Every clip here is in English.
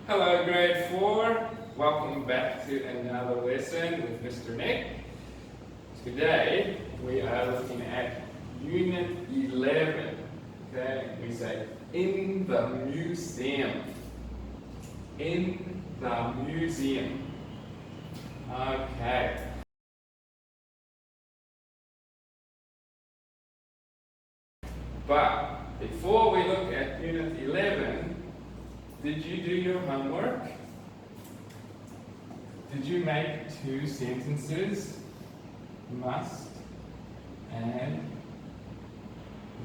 Hello grade 4, welcome back to another lesson with Mr. Nick. Today we are looking at Unit 11, okay? We say in the museum, in the museum, okay. But before we look at Unit 11, did you do your homework? Did you make two sentences? Must and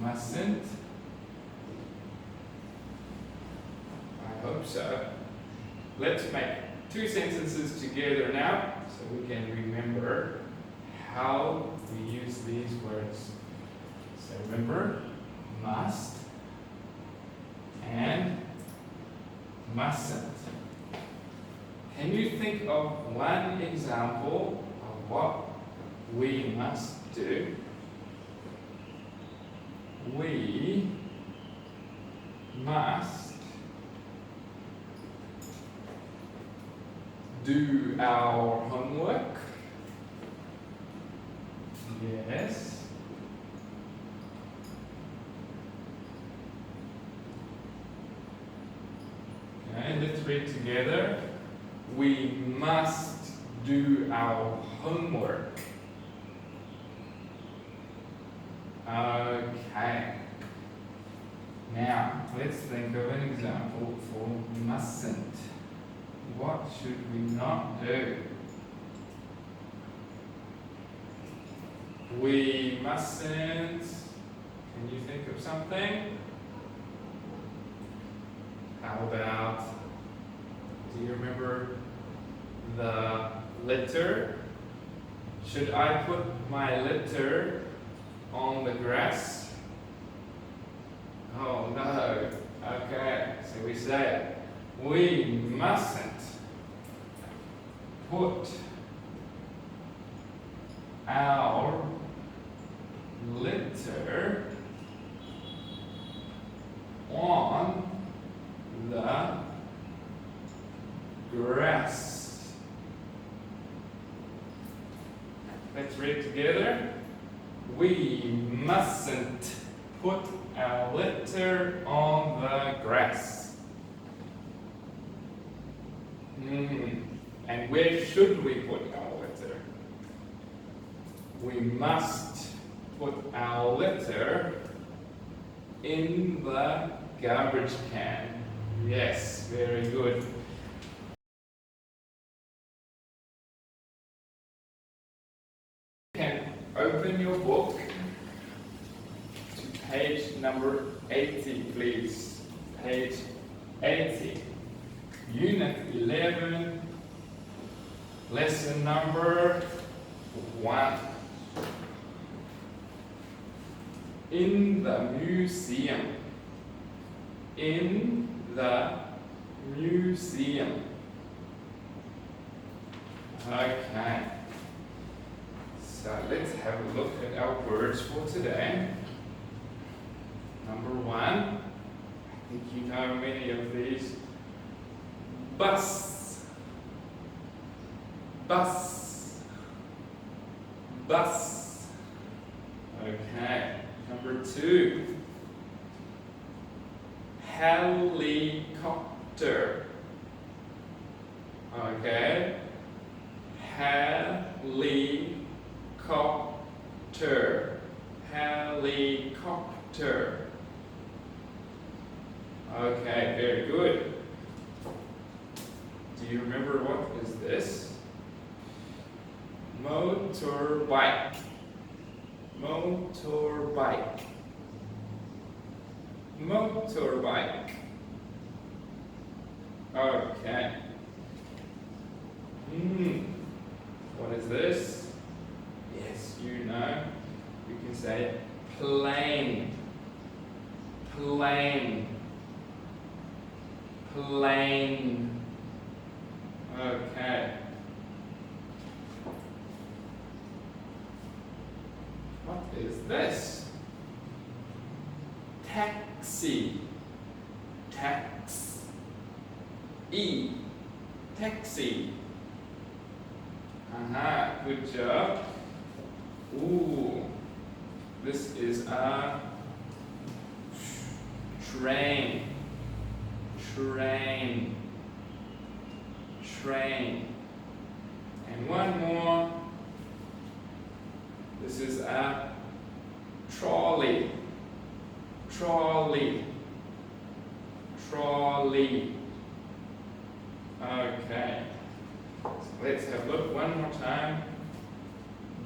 mustn't? I hope so. Let's make two sentences together now so we can remember how we use these words. So remember, must and mustn't. Can you think of one example of what we must do? We must do our homework. Yes. Okay, let's read together. We must do our homework. Okay. Now, let's think of an example for mustn't. What should we not do? We mustn't. Can you think of something? How about, do you remember the litter? Should I put my litter on the grass? Oh no. Okay, so we say we mustn't put our litter on the grass. Let's read together. We mustn't put our litter on the grass. And where should we put our litter? We must put our litter in the garbage can. Yes, very good. You can open your book to page number 80, please. Page 80. Unit 11, lesson number 1. In the museum. In the museum. Okay. So let's have a look at our words for today. Number 1. I think you know many of these. Bus. Bus. Bus. Okay. Number 2. Helicopter. Okay. Helicopter. Helicopter. Okay, very good. Do you remember what is this? Motorbike. Motorbike. Motorbike. Okay. What is this? Yes, you know. You can say plane. Plane. Plane. Okay. What is this? Taxi. Tax. E. taxi. Good job. Ooh, this is a train. Train. Train. And one more. This is a trolley. Trolley. Trolley. Okay. So let's have a look one more time.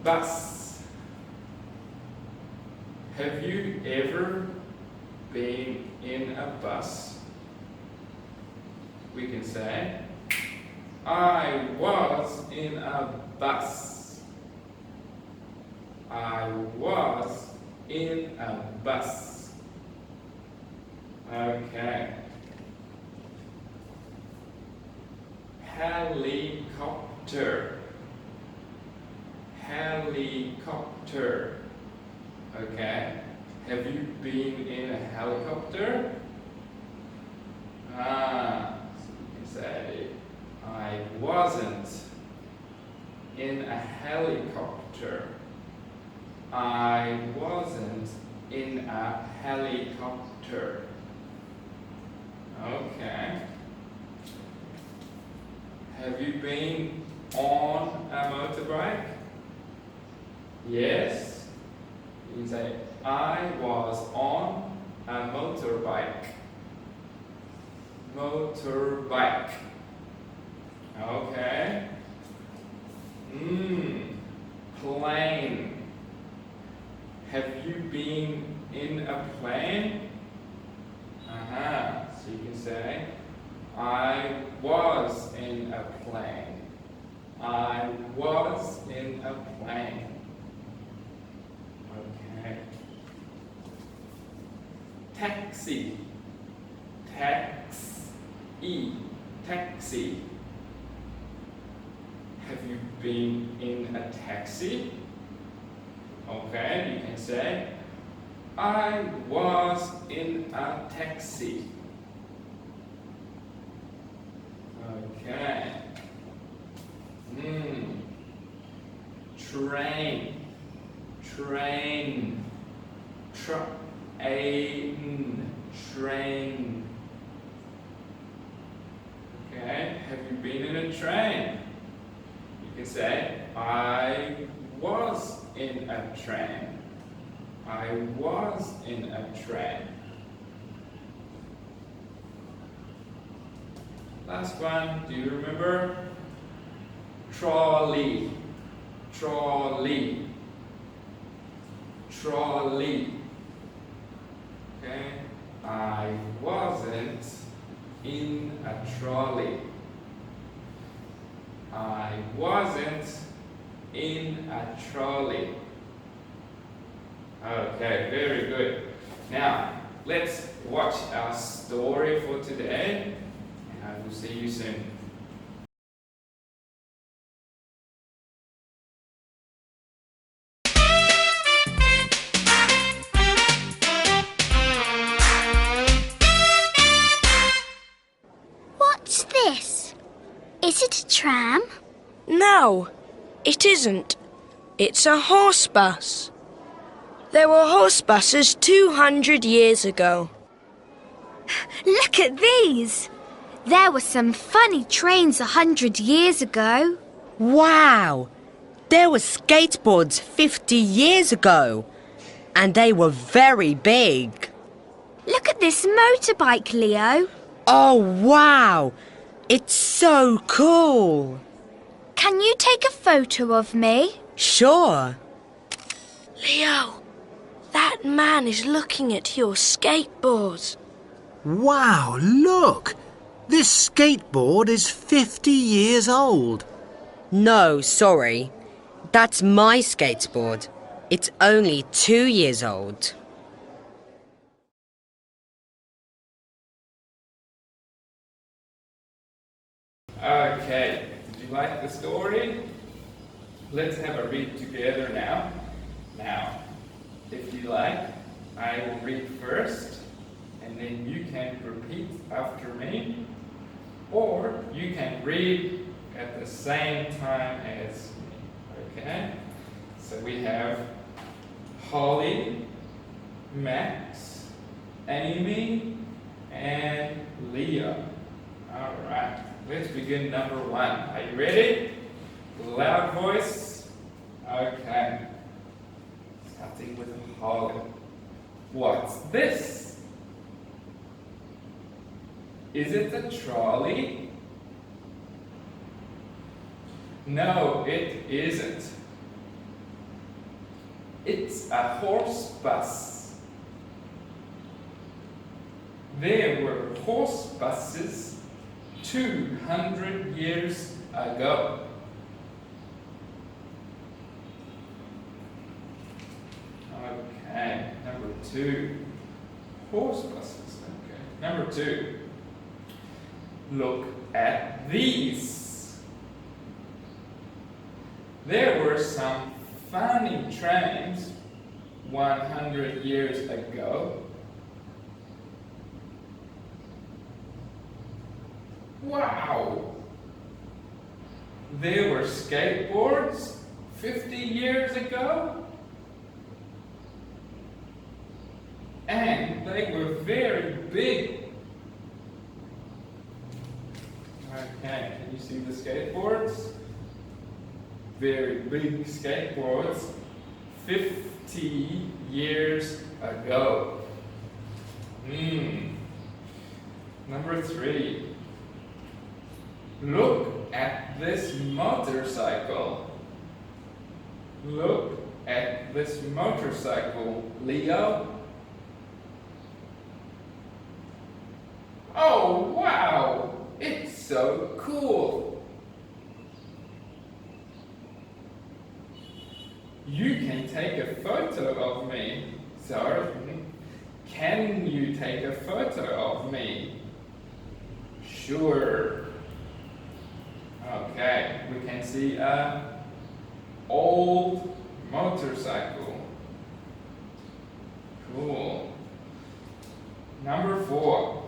Bus. Have you ever been in a bus? We can say, I was in a bus. I was in a bus. Okay. Helicopter. Helicopter. Okay. Have you been in a helicopter? So you can say, I wasn't in a helicopter. I wasn't in a helicopter. Okay. Have you been on a motorbike? Yes. You can say, I was on a motorbike. Motorbike. Okay. Plane. Have you been in a plane? So you can say, I was in a plane. I was in a plane. Okay. Taxi. Taxi. Taxi. Have you been in a taxi? Okay, you can say, I was in a taxi. Okay. Train. Train. Train. Train. Okay, have you been in a train? You can say, I was in a train. I was in a train. Last one, do you remember? Trolley. Trolley. Trolley. Okay, I wasn't in a trolley. I wasn't in a trolley. Okay, very good. Now, let's watch our story for today, and I will see you soon. What's this? Is it a tram? No, it isn't. It's a horse bus. There were horse buses 200 years ago. Look at these! There were some funny trains 100 years ago. Wow! There were skateboards 50 years ago, and they were very big. Look at this motorbike, Leo. Oh, wow! It's so cool! Can you take a photo of me? Sure. Leo, that man is looking at your skateboard. Wow, look! This skateboard is 50 years old. No, sorry. That's my skateboard. It's only 2 years old. Okay, did you like the story? Let's have a read together now. Now, if you like, I will read first, and then you can repeat after me. or you can read at the same time as me. Okay? So we have Holly, Max, Amy, and Leo. All right, let's begin number 1. Are you ready? Loud voice. Okay. Starting with Holly. What's this? Is it a trolley? No, it isn't. It's a horse bus. There were horse buses 200 years ago. Okay, number 2. Horse buses. Okay. Number 2. Look at these. There were some funny trains 100 years ago. Wow! There were skateboards 50 years ago. And they were very big. Okay, can you see the skateboards? Very big skateboards 50 years ago. Number 3. Look at this motorcycle. Look at this motorcycle, Leo. Oh, wow! It's so cool. You can take a photo of me. Sorry. Can you take a photo of me? Sure. Okay, we can see a old motorcycle. Cool. Number 4.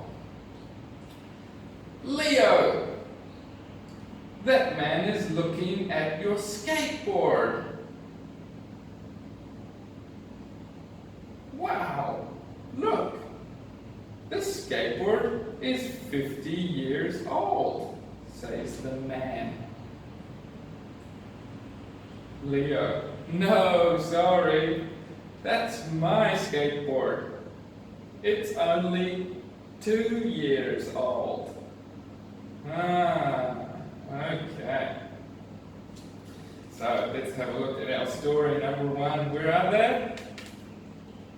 Leo! That man is looking at your skateboard. Wow! Look! This skateboard is 50 years old, says the man. Leo, no, sorry. That's my skateboard. It's only 2 years old. Okay. So let's have a look at our story number 1. Where are they?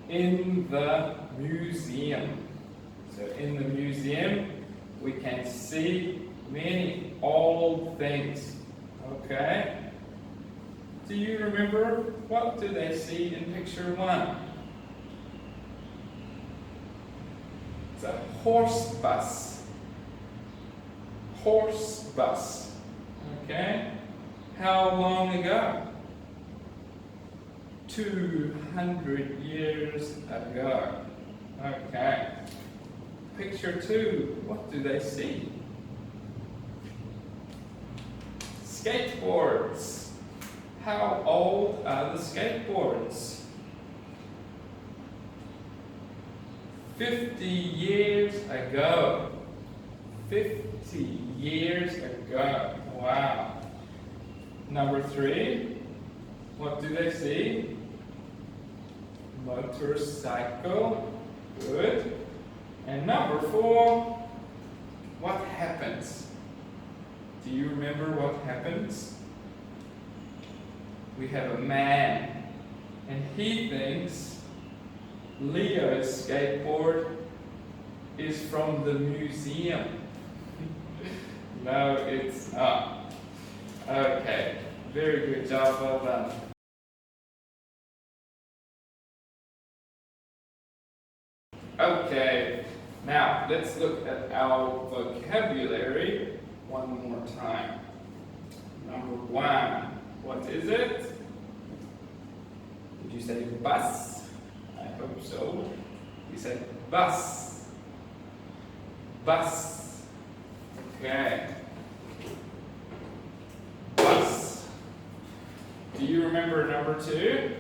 In the museum. So in the museum, we can see many old things. Okay? Do you remember, what do they see in picture 1? It's a horse bus. Horse bus. Okay? How long ago? 200 years ago. Okay. Picture 2, what do they see? Skateboards. How old are the skateboards? 50 years ago. 50 years ago. Wow. Number 3, what do they see? Motorcycle. Good. And number 4, what happens? Do you remember what happens? We have a man, and he thinks Leo's skateboard is from the museum. No, it's not. Okay, very good job, well done. Okay, now let's look at our vocabulary one more time. Number 1, what is it? Did you say bus? I hope so. We said bus. Bus. Okay. Bus. Do you remember number 2?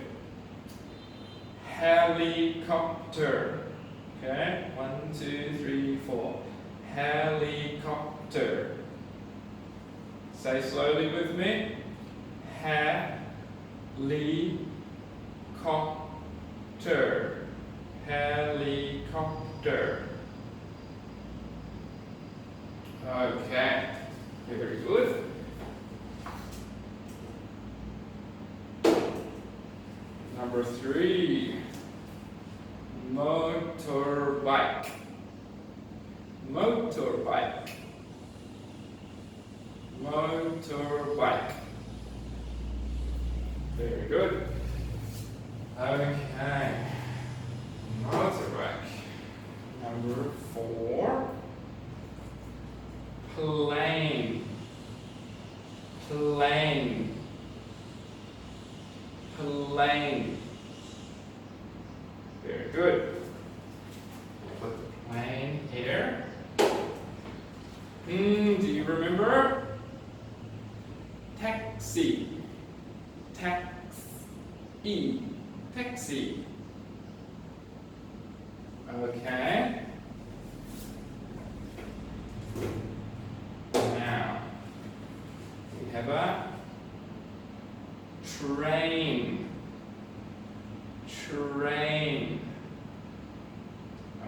Helicopter. Okay, 1, 2, 3, 4. Helicopter. Say slowly with me. Helicopter. Helicopter. Okay, very good. Number 3, motorbike. Motorbike. Motorbike. Very good. Okay. Motorbike. Number 4, plane. Plane. Plane. Very good. Put the plane here. Do you remember? Taxi. Taxi. Taxi. Okay. Now, we have a train. Train.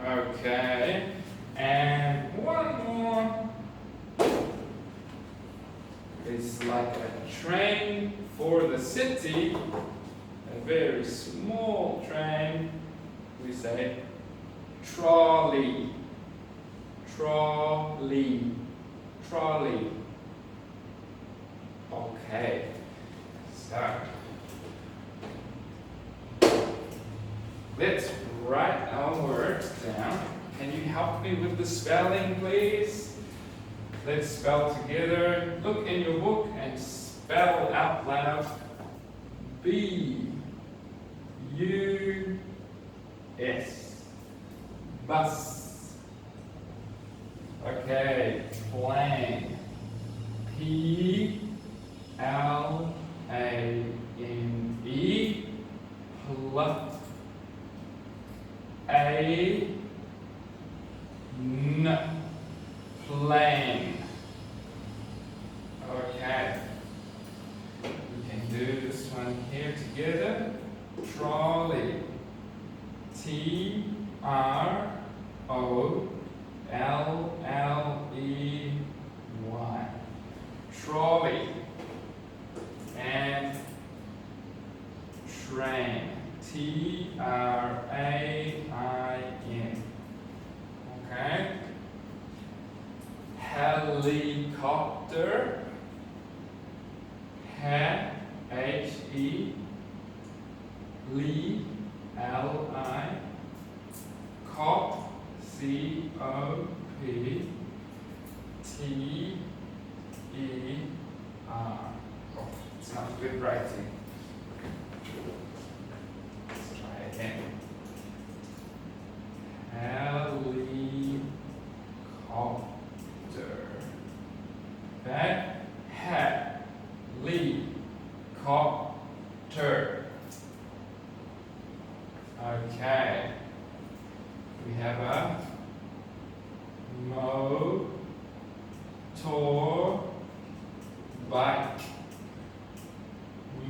Okay. And one more. It's like a train for the city, a very small train. We say trolley. Trolley. Trolley. Okay. So let's write our words down. Can you help me with the spelling, please? Let's spell together. Look in your book and spell out loud. B-U-S. Bus. Okay. Plane. P-L-A-N-E. Plane. Okay. We can do this one here together. Trolley. T-R-O-L-L-E-Y. Trolley. And train. T-R-A-I-N. Okay. Helicopter. H-E. L-I. Cop. C-O-P. T-E-R. Oh, it's not good writing. Let's try again. Helicopter. Okay? Helicopter. Okay. We have a motorbike.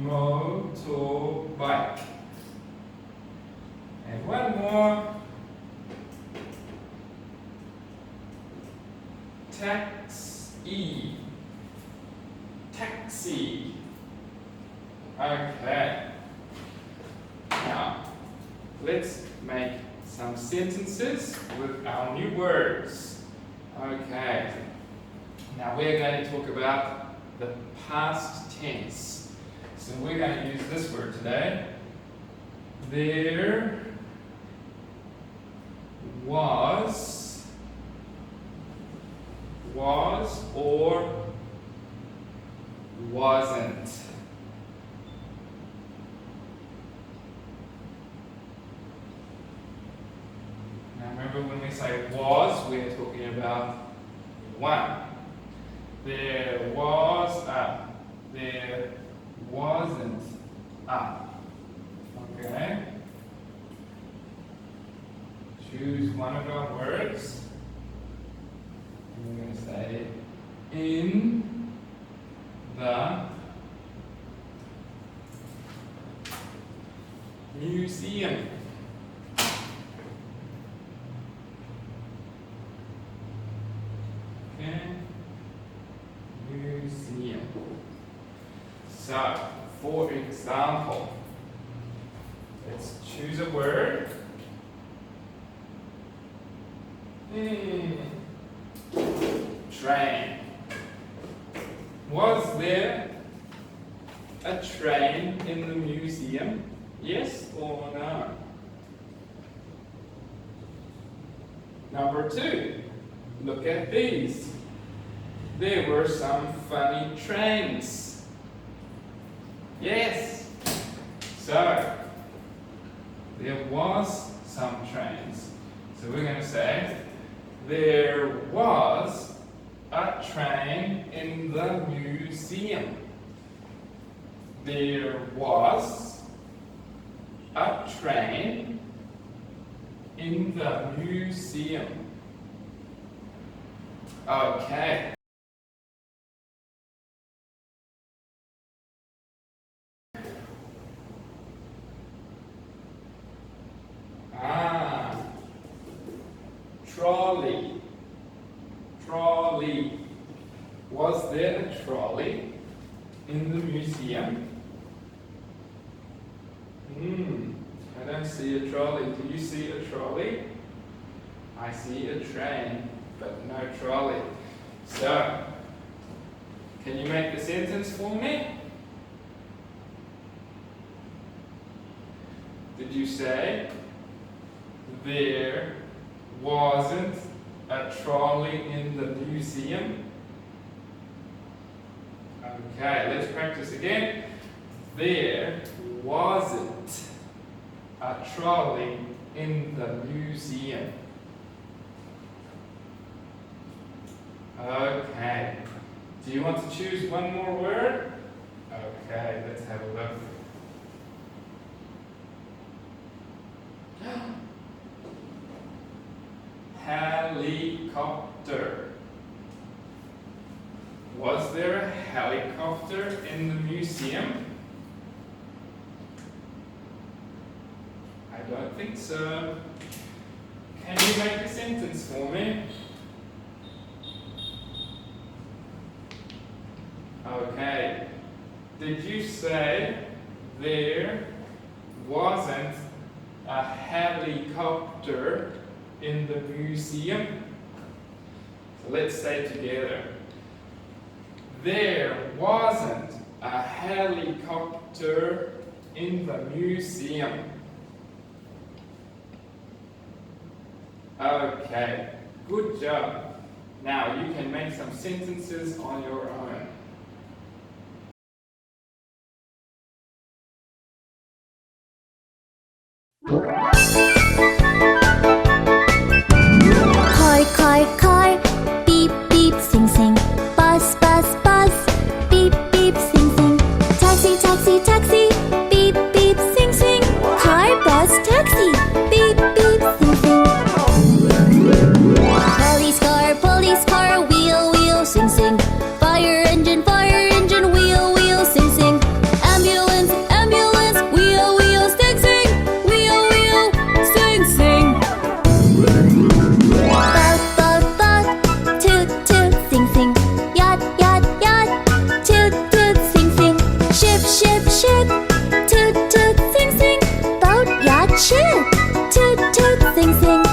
Motorbike. And one more. Taxi. Taxi. Okay. Now, let's make some sentences with our new words. Okay. Now we're going to talk about the past tense. So we're going to use this word today. There was or wasn't. Now remember, when we say was, we're talking about one. There was a. There wasn't a. Okay? Choose one of our words. And we're going to say in the museum. Okay? Museum. So, for example, let's choose a word. Train. Was there a train in the museum? Yes or no? Number 2. Look at these. There were some funny trains. Yes. So, there was some trains. So we're going to say, there was a train in the museum. There was a train in the museum. Okay. Trolley. Trolley. Was there a trolley in the museum? I don't see a trolley. Do you see a trolley? I see a train, but no trolley. So, can you make the sentence for me? Did you say there wasn't a trolley in the museum? Okay, let's practice again. There wasn't a trolley in the museum. Okay. Do you want to choose one more word? Okay, let's have a look. Helicopter. Was there a helicopter in the museum? I don't think so. Can you make a sentence for me? Okay. Did you say there wasn't a helicopter in the museum? So let's say together. There wasn't a helicopter in the museum. Okay, good job. Now you can make some sentences on your own. Car, car, car, beep, beep, sing, sing. Bus, bus, bus, beep, beep, sing, sing. Taxi, taxi, taxi, beep, beep, sing, sing. Car, bus, taxi, beep, beep, sing, sing. Police car, wheel, wheel, sing, sing. Fire engine, wheel, wheel, sing, sing. Ambulance, ambulance, wheel, wheel, sing, sing. Wheel, wheel, sing, sing. Boat, boat, boat, toot, toot, sing, sing. Yacht, yacht, yacht, toot, toot, sing, sing. Ship, ship, ship, toot, toot, sing, sing. Boat, yacht, ship, toot, toot, sing, sing.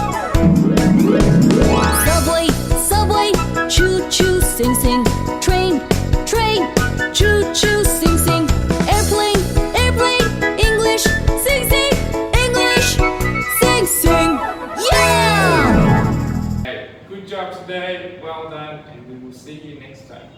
Subway, subway, choo, choo, sing, sing. Train, train, choo, choo, sing, sing. Airplane, airplane, English, sing, sing. English, sing, sing. Yeah! Hey, good job today. Well done, and we will see you next time.